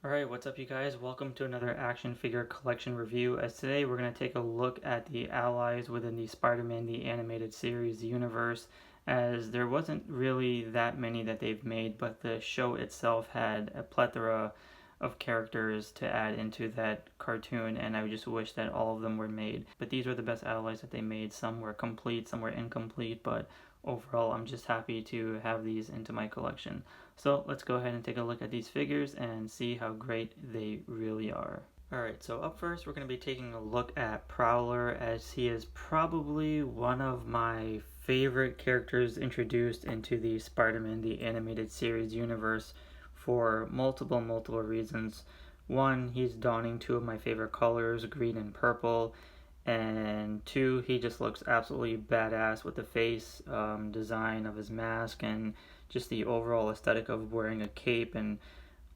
Alright, what's up you guys? Welcome to another action figure collection review. As today we're going to take a look at the allies within the Spider-Man the Animated Series universe, as there wasn't really that many that they've made, but the show itself had a plethora of characters to add into that cartoon, and I just wish that all of them were made. But these were the best allies that they made. Some were complete, some were incomplete, but overall I'm just happy to have these into my collection. So let's go ahead and take a look at these figures and see how great they really are. Alright, so up first we're going to be taking a look at Prowler, as he is probably one of my favorite characters introduced into the Spider-Man the Animated Series universe for multiple reasons. One, he's donning two of my favorite colors, green and purple, and two, he just looks absolutely badass with the face design of his mask and just the overall aesthetic of wearing a cape and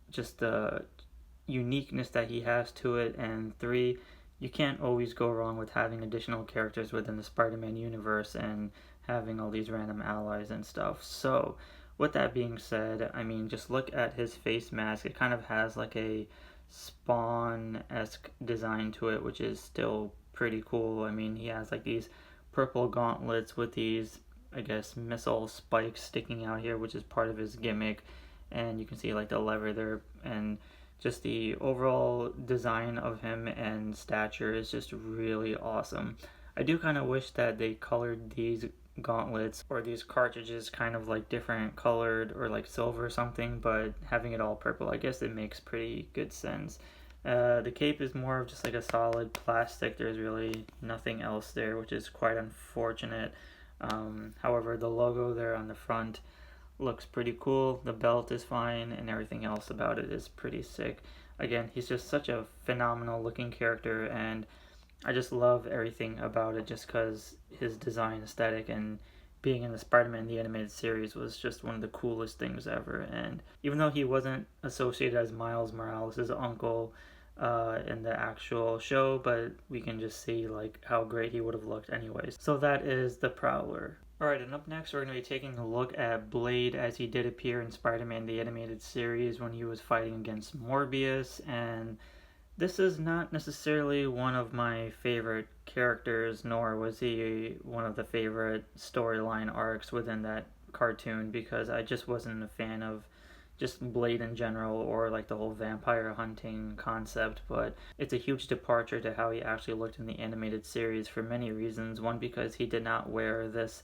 just the uniqueness that he has to it. And three, you can't always go wrong with having additional characters within the Spider-Man universe and having all these random allies and stuff. So with that being said, I mean, just look at his face mask. It kind of has like a Spawn-esque design to it, which is still pretty cool. I mean, he has like these purple gauntlets with these, I guess, missile spikes sticking out here, which is part of his gimmick. And you can see like the lever there, and just the overall design of him and stature is just really awesome. I do kind of wish that they colored these gauntlets or these cartridges kind of like different colored or like silver or something, but having it all purple, I guess it makes pretty good sense. The cape is more of just like a solid plastic. There's really nothing else there, which is quite unfortunate. However, the logo there on the front looks pretty cool. The belt is fine, and everything else about it is pretty sick. Again, he's just such a phenomenal looking character, and I just love everything about it just because his design aesthetic and being in the Spider-Man the Animated Series was just one of the coolest things ever. And even though he wasn't associated as Miles Morales' uncle in the actual show, but we can just see like how great he would have looked anyways. So that is the Prowler. Alright, and up next we're going to be taking a look at Blade, as he did appear in Spider-Man the Animated Series when he was fighting against Morbius. And this is not necessarily one of my favorite characters, nor was he one of the favorite storyline arcs within that cartoon, because I just wasn't a fan of just Blade in general or like the whole vampire hunting concept. But it's a huge departure to how he actually looked in the animated series for many reasons. One, because he did not wear this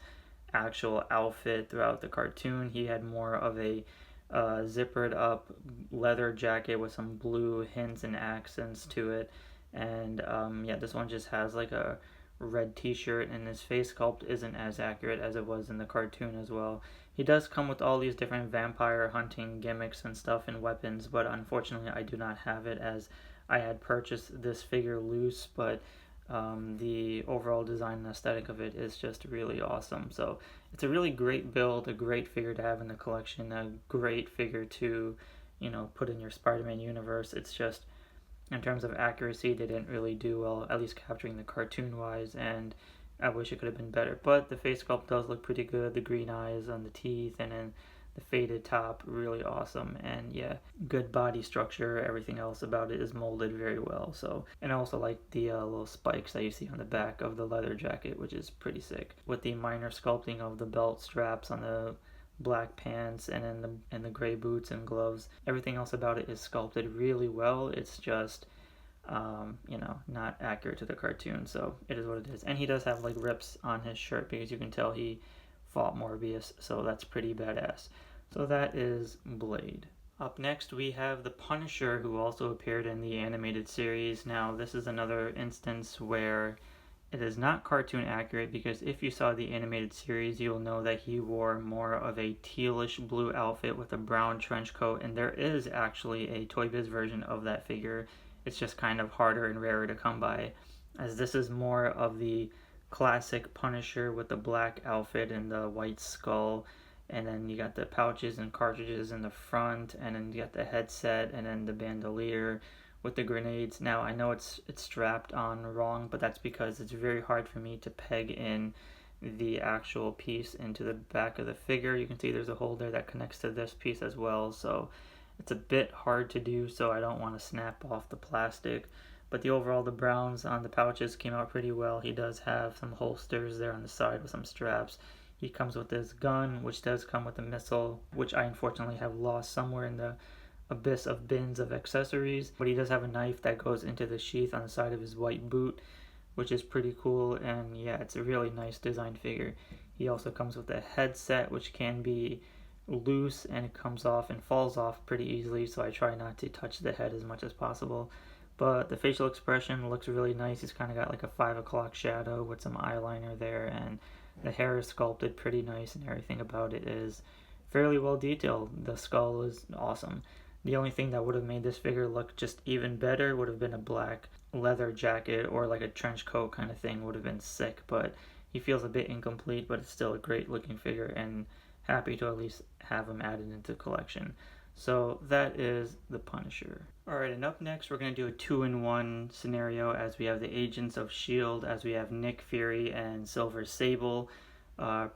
actual outfit throughout the cartoon. He had more of a zippered up leather jacket with some blue hints and accents to it. And yeah, this one just has like a red t-shirt, and his face sculpt isn't as accurate as it was in the cartoon as well. He does come with all these different vampire hunting gimmicks and stuff and weapons, but unfortunately I do not have it, as I had purchased this figure loose. But the overall design and aesthetic of it is just really awesome. So it's a really great build, a great figure to have in the collection, a great figure to, you know, put in your Spider-Man universe. It's just, in terms of accuracy, they didn't really do well, at least capturing the cartoon wise, and I wish it could have been better. But the face sculpt does look pretty good, the green eyes on the teeth, and then the faded top, really awesome. And yeah, good body structure, everything else about it is molded very well. So, and I also like the little spikes that you see on the back of the leather jacket, which is pretty sick, with the minor sculpting of the belt straps on the black pants and then the gray boots and gloves. Everything else about it is sculpted really well. It's just you know, not accurate to the cartoon, so it is what it is. And he does have like rips on his shirt, because you can tell he fought Morbius, so that's pretty badass. So that is Blade. Up next we have the Punisher, who also appeared in the animated series. Now this is another instance where it is not cartoon accurate, because if you saw the animated series, you'll know that he wore more of a tealish blue outfit with a brown trench coat, and there is actually a Toybiz version of that figure. It's just kind of harder and rarer to come by, as this is more of the classic Punisher with the black outfit and the white skull, and then you got the pouches and cartridges in the front, and then you got the headset, and then the bandolier with the grenades. Now I know it's strapped on wrong, but that's because it's very hard for me to peg in the actual piece into the back of the figure. You can see there's a hole there that connects to this piece as well, so It's a bit hard to do, so I don't want to snap off the plastic. But the browns on the pouches came out pretty well. He does have some holsters there on the side with some straps. He comes with his gun, which does come with a missile, which I unfortunately have lost somewhere in the abyss of bins of accessories. But he does have a knife that goes into the sheath on the side of his white boot, which is pretty cool. And yeah, it's a really nice design figure. He also comes with a headset, which can be loose and it comes off and falls off pretty easily, so I try not to touch the head as much as possible. But the facial expression looks really nice. He's kind of got like a 5 o'clock shadow with some eyeliner there, and the hair is sculpted pretty nice, and everything about it is fairly well detailed. The skull is awesome. The only thing that would have made this figure look just even better would have been a black leather jacket or like a trench coat kind of thing. Would have been sick, but he feels a bit incomplete, but it's still a great looking figure, and happy to at least have him added into the collection. So that is the Punisher. Alright, and up next we're going to do a 2-in-1 scenario, as we have the Agents of S.H.I.E.L.D., as we have Nick Fury and Silver Sable.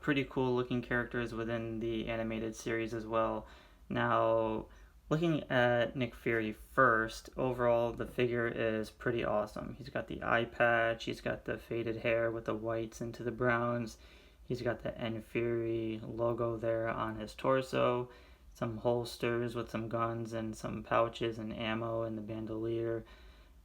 Pretty cool looking characters within the animated series as well. Now, looking at Nick Fury first, overall the figure is pretty awesome. He's got the eye patch, he's got the faded hair with the whites into the browns, he's got the N Fury logo there on his torso, some holsters with some guns and some pouches and ammo and the bandolier,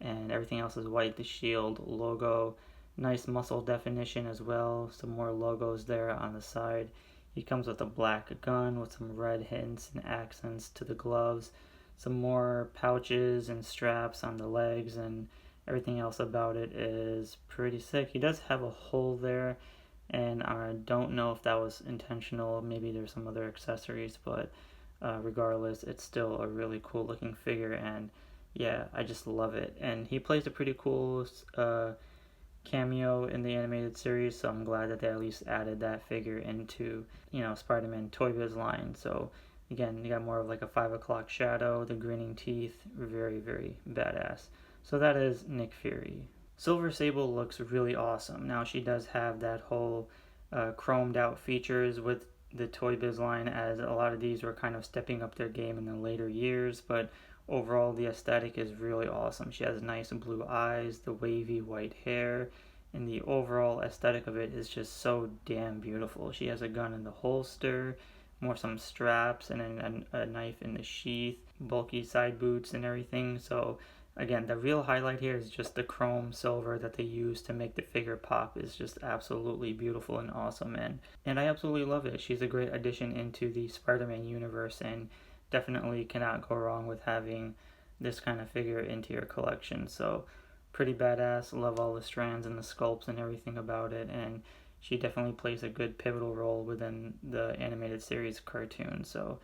and everything else is white, the shield logo. Nice muscle definition as well, some more logos there on the side. He comes with a black gun with some red hints and accents to the gloves, some more pouches and straps on the legs, and everything else about it is pretty sick. He does have a hole there, and I don't know if that was intentional. Maybe there's some other accessories, but regardless, it's still a really cool looking figure, and yeah, I just love it. And he plays a pretty cool cameo in the animated series, so I'm glad that they at least added that figure into, Spider-Man Toybiz line. So again, you got more of like a 5 o'clock shadow, the grinning teeth, very, very badass. So that is Nick Fury. Silver Sable looks really awesome. Now she does have that whole chromed out features with the Toybiz line, as a lot of these were kind of stepping up their game in the later years, but overall the aesthetic is really awesome. She has nice blue eyes, the wavy white hair, and the overall aesthetic of it is just so damn beautiful. She has a gun in the holster, some straps, and then a knife in the sheath, bulky side boots and everything. So again, the real highlight here is just the chrome silver that they use to make the figure pop. Is just absolutely beautiful and awesome, and I absolutely love it. She's a great addition into the Spider-Man universe, and definitely cannot go wrong with having this kind of figure into your collection. So pretty badass. Love all the strands and the sculpts and everything about it, and she definitely plays a good pivotal role within the animated series cartoon. So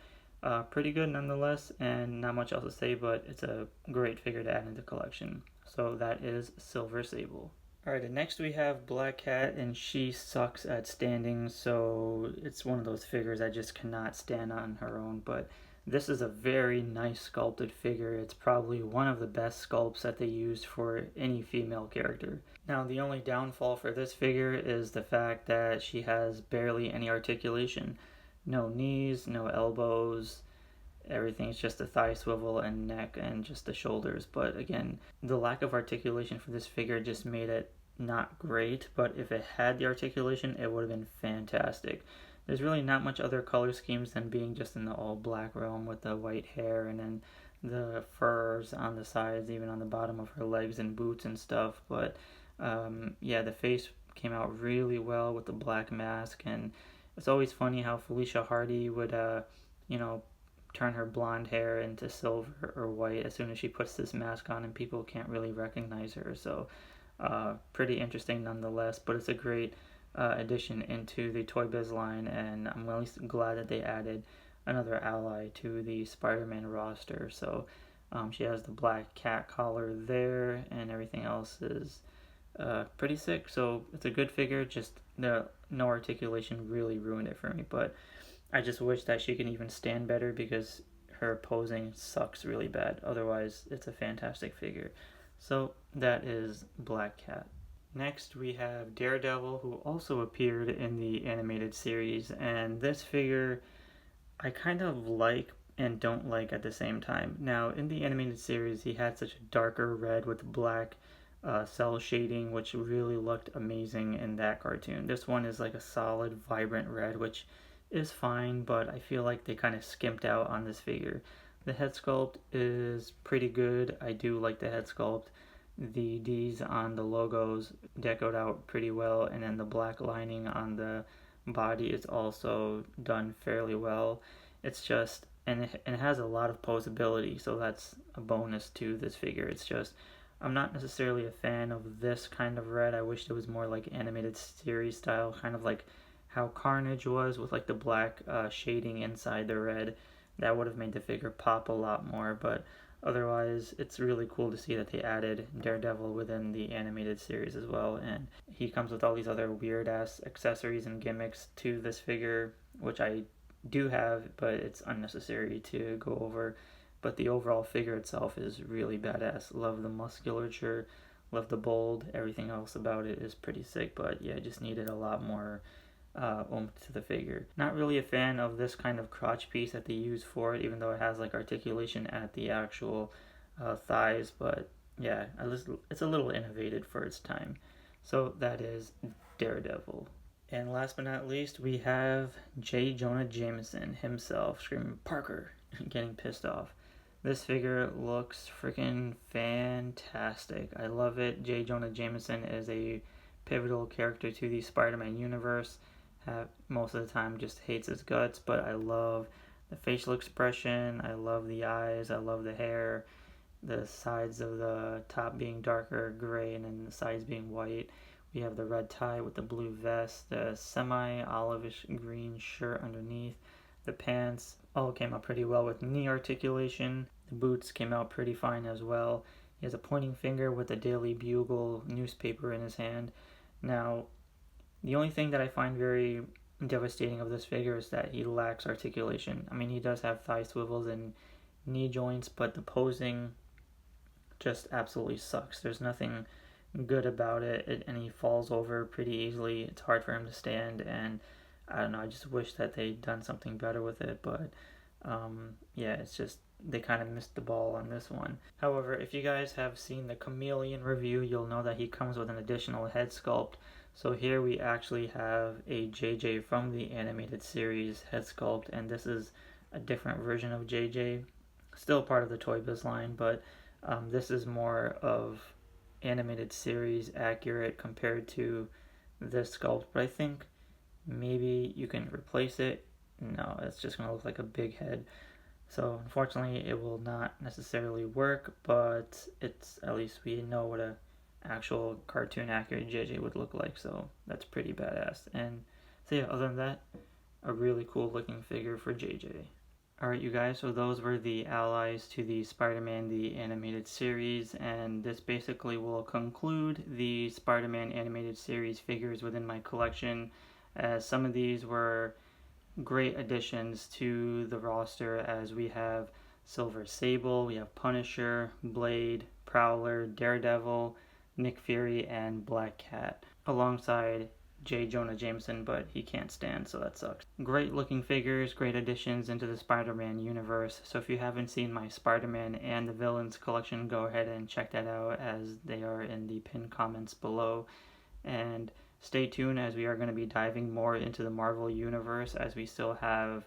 pretty good nonetheless, and not much else to say, but it's a great figure to add into the collection. So that is Silver Sable. Alright, and next we have Black Cat, and she sucks at standing, so it's one of those figures I just cannot stand on her own, but this is a very nice sculpted figure. It's probably one of the best sculpts that they used for any female character. Now, the only downfall for this figure is the fact that she has barely any articulation. No knees, no elbows, everything's just a thigh swivel and neck and just the shoulders. But again, the lack of articulation for this figure just made it not great, but if it had the articulation, it would have been fantastic. There's really not much other color schemes than being just in the all black realm with the white hair and then the furs on the sides, even on the bottom of her legs and boots and stuff. But yeah, the face came out really well with the black mask, and it's always funny how Felicia Hardy would, turn her blonde hair into silver or white as soon as she puts this mask on, and people can't really recognize her. So pretty interesting nonetheless, but it's a great addition into the Toybiz line, and I'm at least glad that they added another ally to the Spider-Man roster. So she has the black cat collar there, and everything else is pretty sick. So it's a good figure, just the no articulation really ruined it for me, but I just wish that she can even stand better, because her posing sucks really bad. Otherwise, it's a fantastic figure. So that is Black Cat. Next, we have Daredevil, who also appeared in the animated series, and this figure I kind of like and don't like at the same time. Now, in the animated series, he had such a darker red with black cell shading, which really looked amazing in that cartoon. This one is like a solid, vibrant red, which is fine, but I feel like they kind of skimped out on this figure. The head sculpt is pretty good. I do like the head sculpt. The D's on the logos decoed out pretty well, and then the black lining on the body is also done fairly well. It's just, and it has a lot of posability, so that's a bonus to this figure. It's just, I'm not necessarily a fan of this kind of red. I wish it was more like animated series style, kind of like how Carnage was with like the black shading inside the red. That would have made the figure pop a lot more, but otherwise it's really cool to see that they added Daredevil within the animated series as well, and he comes with all these other weird ass accessories and gimmicks to this figure, which I do have, but it's unnecessary to go over. But the overall figure itself is really badass. Love the musculature, love the bold, everything else about it is pretty sick, but yeah, just needed a lot more oomph to the figure. Not really a fan of this kind of crotch piece that they use for it, even though it has like articulation at the actual thighs, but yeah, it's a little innovative for its time. So that is Daredevil. And last but not least, we have J. Jonah Jameson himself screaming, "Parker," getting pissed off. This figure looks freaking fantastic. I love it. J. Jonah Jameson is a pivotal character to the Spider-Man universe. Most of the time just hates his guts, but I love the facial expression, I love the eyes, I love the hair, the sides of the top being darker gray and then the sides being white. We have the red tie with the blue vest, the semi-olivish green shirt underneath. The pants all came out pretty well with knee articulation. The boots came out pretty fine as well. He has a pointing finger with a Daily Bugle newspaper in his hand. Now, the only thing that I find very devastating of this figure is that he lacks articulation. I mean, he does have thigh swivels and knee joints, but the posing just absolutely sucks. There's nothing good about it, and he falls over pretty easily. It's hard for him to stand, and I don't know, I just wish that they'd done something better with it, but yeah, it's just they kind of missed the ball on this one. However, if you guys have seen the Chameleon review, you'll know that he comes with an additional head sculpt. So here we actually have a JJ from the animated series head sculpt, and this is a different version of JJ. Still part of the Toybiz line, but this is more of animated series accurate compared to this sculpt. But I think maybe you can replace it. No, it's just going to look like a big head. So unfortunately it will not necessarily work, but it's at least we know what a actual cartoon accurate JJ would look like, so that's pretty badass. And so yeah, other than that, a really cool looking figure for JJ. Alright you guys, so those were the allies to the Spider-Man the animated series, and this basically will conclude the Spider-Man animated series figures within my collection, as some of these were great additions to the roster, as we have Silver Sable, we have Punisher, Blade, Prowler, Daredevil, Nick Fury, and Black Cat, alongside J. Jonah Jameson, but he can't stand, so that sucks. Great looking figures, great additions into the Spider-Man universe. So if you haven't seen my Spider-Man and the Villains collection, go ahead and check that out, as they are in the pinned comments below. And stay tuned, as we are going to be diving more into the Marvel universe, as we still have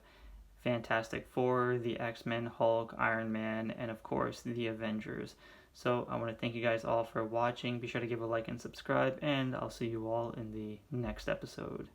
Fantastic Four, the X-Men, Hulk, Iron Man, and of course the Avengers. So I want to thank you guys all for watching. Be sure to give a like and subscribe, and I'll see you all in the next episode.